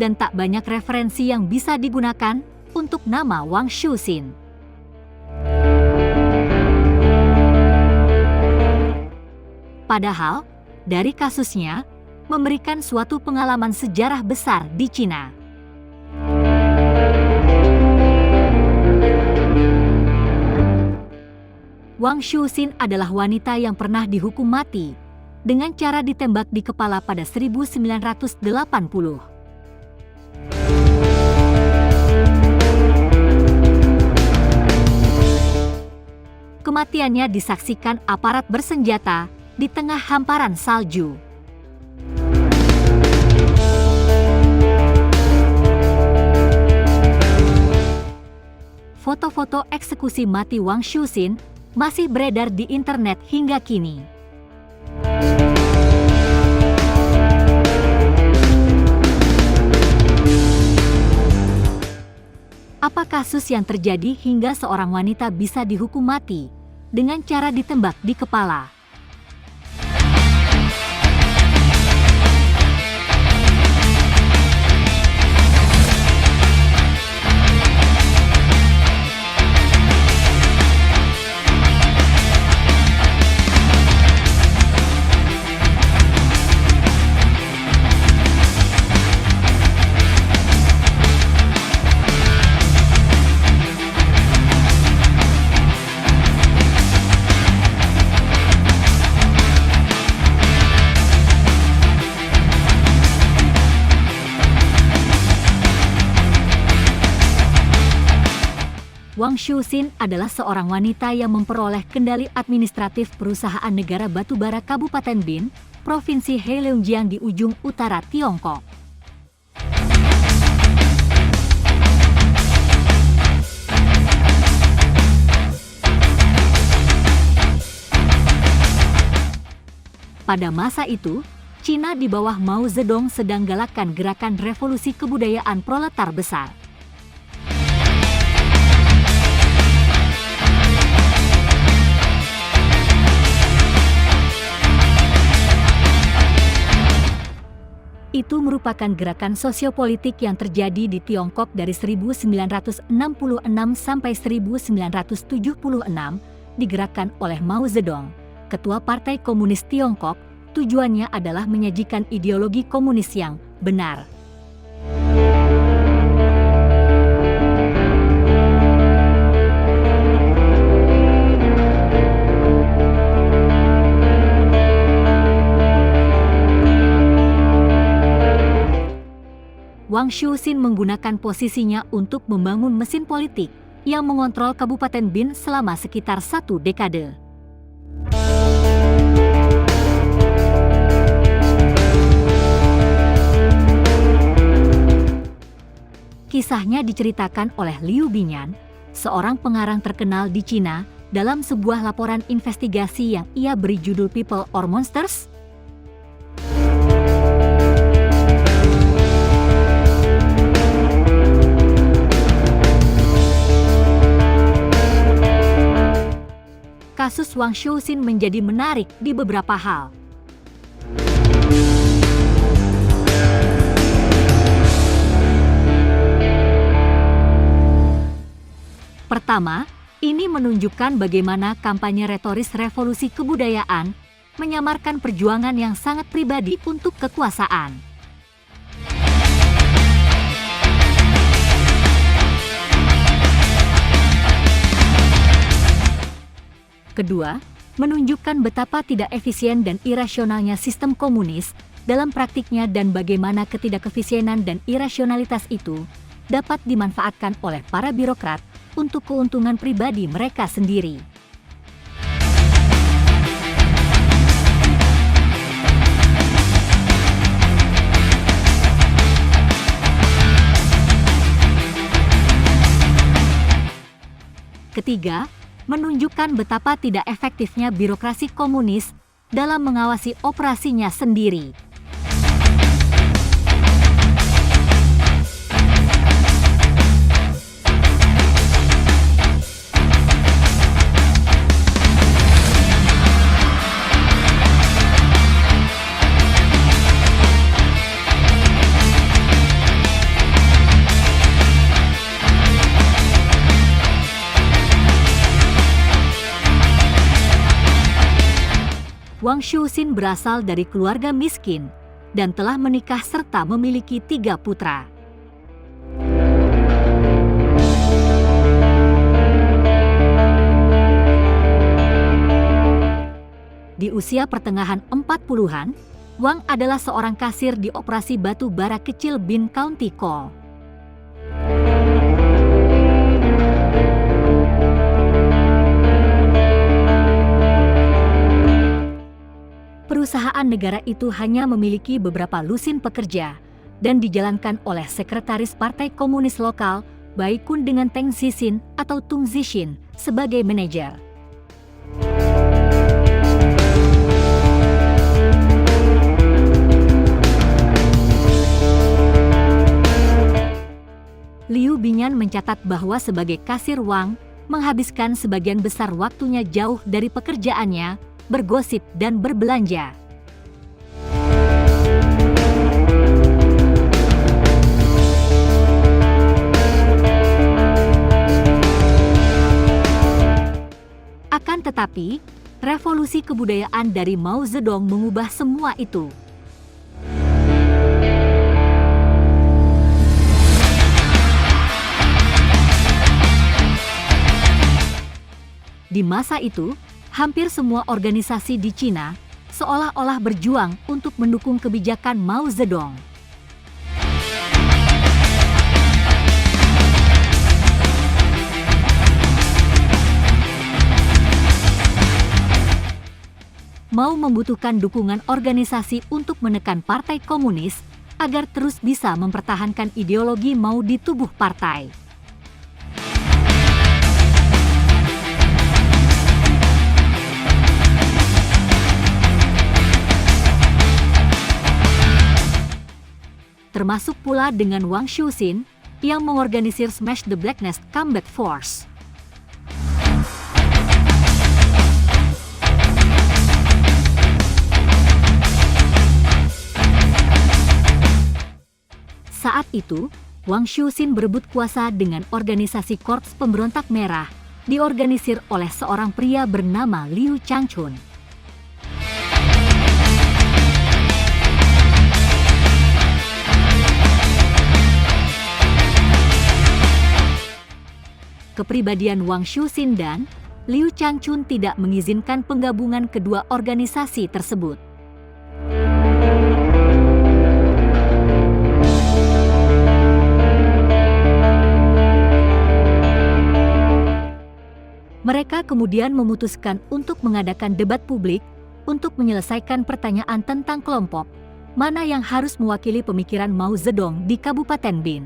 dan tak banyak referensi yang bisa digunakan untuk nama Wang Shuxin. Padahal, dari kasusnya, memberikan suatu pengalaman sejarah besar di Cina. Wang Shuxin adalah wanita yang pernah dihukum mati dengan cara ditembak di kepala pada 1980. Kematiannya disaksikan aparat bersenjata di tengah hamparan salju. Foto-foto eksekusi mati Wang Shuxin masih beredar di internet hingga kini. Apa kasus yang terjadi hingga seorang wanita bisa dihukum mati dengan cara ditembak di kepala? Wang Shuxin adalah seorang wanita yang memperoleh kendali administratif perusahaan negara batubara Kabupaten Bin, Provinsi Heilongjiang di ujung utara Tiongkok. Pada masa itu, Cina di bawah Mao Zedong sedang galakkan gerakan revolusi kebudayaan proletar besar. Itu merupakan gerakan sosiopolitik yang terjadi di Tiongkok dari 1966 sampai 1976, digerakkan oleh Mao Zedong, Ketua Partai Komunis Tiongkok. Tujuannya adalah menyajikan ideologi komunis yang benar. Wang Shuxin menggunakan posisinya untuk membangun mesin politik yang mengontrol Kabupaten Bin selama sekitar 1 dekade. Kisahnya diceritakan oleh Liu Binyan, seorang pengarang terkenal di Cina, dalam sebuah laporan investigasi yang ia beri judul People or Monsters? Kasus Wang Shuxin menjadi menarik di beberapa hal. Pertama, ini menunjukkan bagaimana kampanye retoris revolusi kebudayaan menyamarkan perjuangan yang sangat pribadi untuk kekuasaan. Kedua, menunjukkan betapa tidak efisien dan irasionalnya sistem komunis dalam praktiknya dan bagaimana ketidakefisienan dan irasionalitas itu dapat dimanfaatkan oleh para birokrat untuk keuntungan pribadi mereka sendiri. Ketiga, menunjukkan betapa tidak efektifnya birokrasi komunis dalam mengawasi operasinya sendiri. Wang Shuxin berasal dari keluarga miskin dan telah menikah serta memiliki 3 putra. Di usia pertengahan 40-an, Wang adalah seorang kasir di operasi batu bara kecil Bin County Coal. Perusahaan negara itu hanya memiliki beberapa lusin pekerja dan dijalankan oleh sekretaris Partai Komunis lokal Bai Kun dengan Teng Xixin atau Tung Zixin sebagai manajer. Liu Binyan mencatat bahwa sebagai kasir Wang menghabiskan sebagian besar waktunya jauh dari pekerjaannya, bergosip dan berbelanja. Akan tetapi, revolusi kebudayaan dari Mao Zedong mengubah semua itu. Di masa itu, hampir semua organisasi di Cina seolah-olah berjuang untuk mendukung kebijakan Mao Zedong. Mao membutuhkan dukungan organisasi untuk menekan Partai Komunis agar terus bisa mempertahankan ideologi Mao di tubuh partai. Termasuk pula dengan Wang Shuxin yang mengorganisir Smash the Blackness Combat Force. Saat itu, Wang Shuxin berebut kuasa dengan organisasi Korps Pemberontak Merah diorganisir oleh seorang pria bernama Liu Changchun. Kepribadian Wang Shuxin dan Liu Changchun tidak mengizinkan penggabungan kedua organisasi tersebut. Mereka kemudian memutuskan untuk mengadakan debat publik untuk menyelesaikan pertanyaan tentang kelompok mana yang harus mewakili pemikiran Mao Zedong di Kabupaten Bin.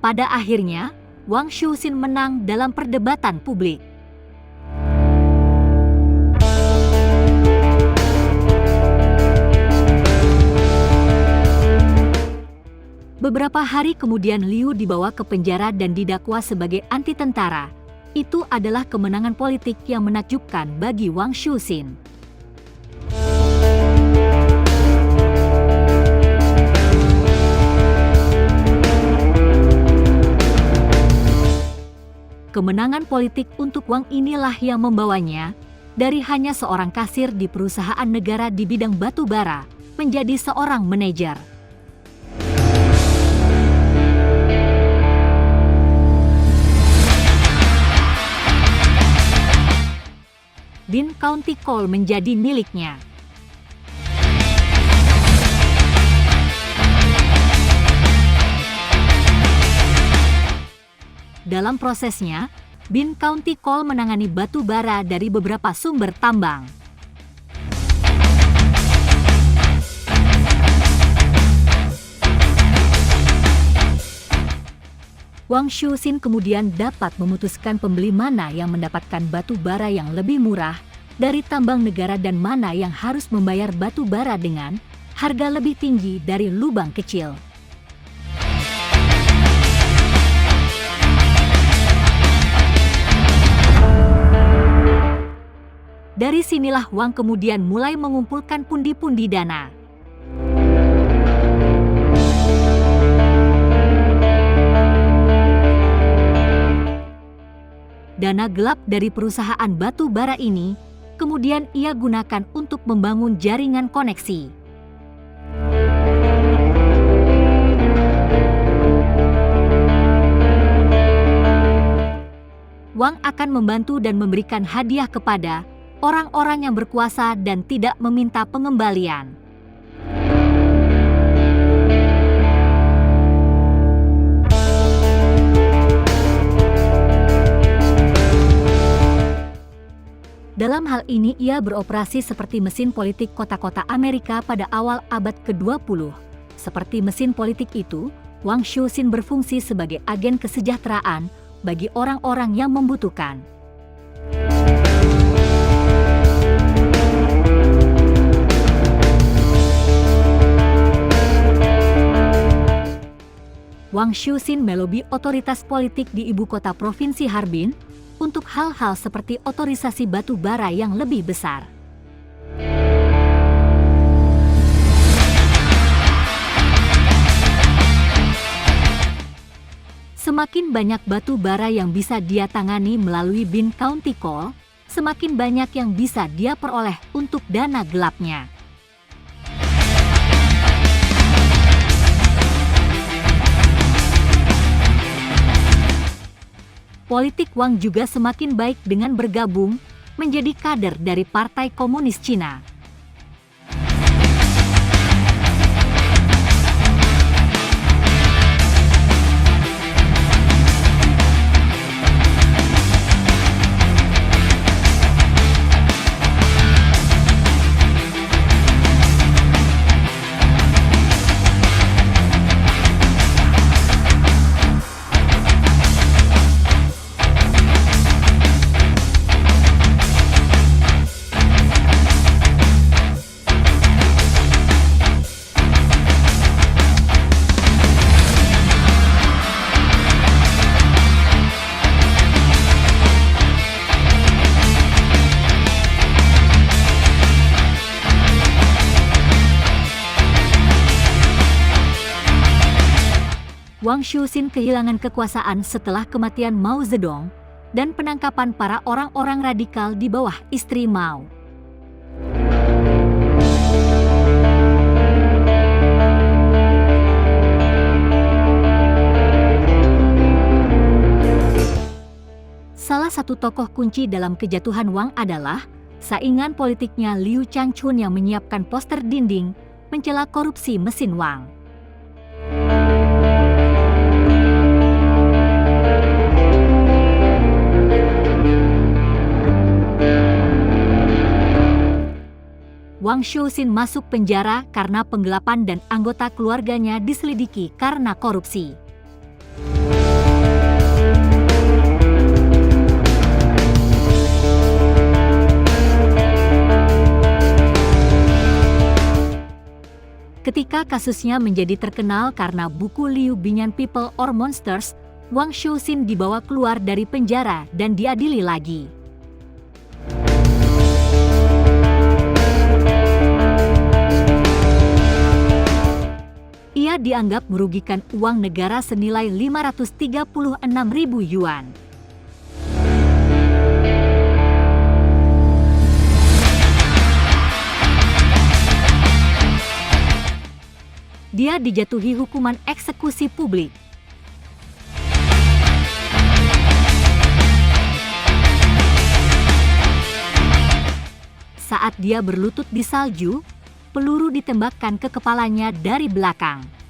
Pada akhirnya, Wang Shuxin menang dalam perdebatan publik. Beberapa hari kemudian Liu dibawa ke penjara dan didakwa sebagai anti tentara. Itu adalah kemenangan politik yang menakjubkan bagi Wang Shuxin. Kemenangan politik untuk Wang inilah yang membawanya dari hanya seorang kasir di perusahaan negara di bidang batu bara menjadi seorang manajer. Bin County Coal menjadi miliknya. Dalam prosesnya, Bin County Coal menangani batu bara dari beberapa sumber tambang. Wang Shuxin kemudian dapat memutuskan pembeli mana yang mendapatkan batu bara yang lebih murah dari tambang negara dan mana yang harus membayar batu bara dengan harga lebih tinggi dari lubang kecil. Dari sinilah Wang kemudian mulai mengumpulkan pundi-pundi dana. Dana gelap dari perusahaan batu bara ini kemudian ia gunakan untuk membangun jaringan koneksi. Wang akan membantu dan memberikan hadiah kepada orang-orang yang berkuasa dan tidak meminta pengembalian. Dalam hal ini ia beroperasi seperti mesin politik kota-kota Amerika pada awal abad ke-20. Seperti mesin politik itu, Wang Shouxin berfungsi sebagai agen kesejahteraan bagi orang-orang yang membutuhkan. Wang Shouxin melobi otoritas politik di ibu kota provinsi Harbin untuk hal-hal seperti otorisasi batu bara yang lebih besar. Semakin banyak batu bara yang bisa dia tangani melalui Bin County Coal, semakin banyak yang bisa dia peroleh untuk dana gelapnya. Politik Wang juga semakin baik dengan bergabung menjadi kader dari Partai Komunis Cina. Wang Shouxin kehilangan kekuasaan setelah kematian Mao Zedong dan penangkapan para orang-orang radikal di bawah istri Mao. Salah satu tokoh kunci dalam kejatuhan Wang adalah saingan politiknya Liu Changchun yang menyiapkan poster dinding mencela korupsi mesin Wang. Wang Shouxin masuk penjara karena penggelapan dan anggota keluarganya diselidiki karena korupsi. Ketika kasusnya menjadi terkenal karena buku Liu Binyan People or Monsters, Wang Shouxin dibawa keluar dari penjara dan diadili lagi. Ia dianggap merugikan uang negara senilai 536.000 yuan. Dia dijatuhi hukuman eksekusi publik. Saat dia berlutut di salju, peluru ditembakkan ke kepalanya dari belakang.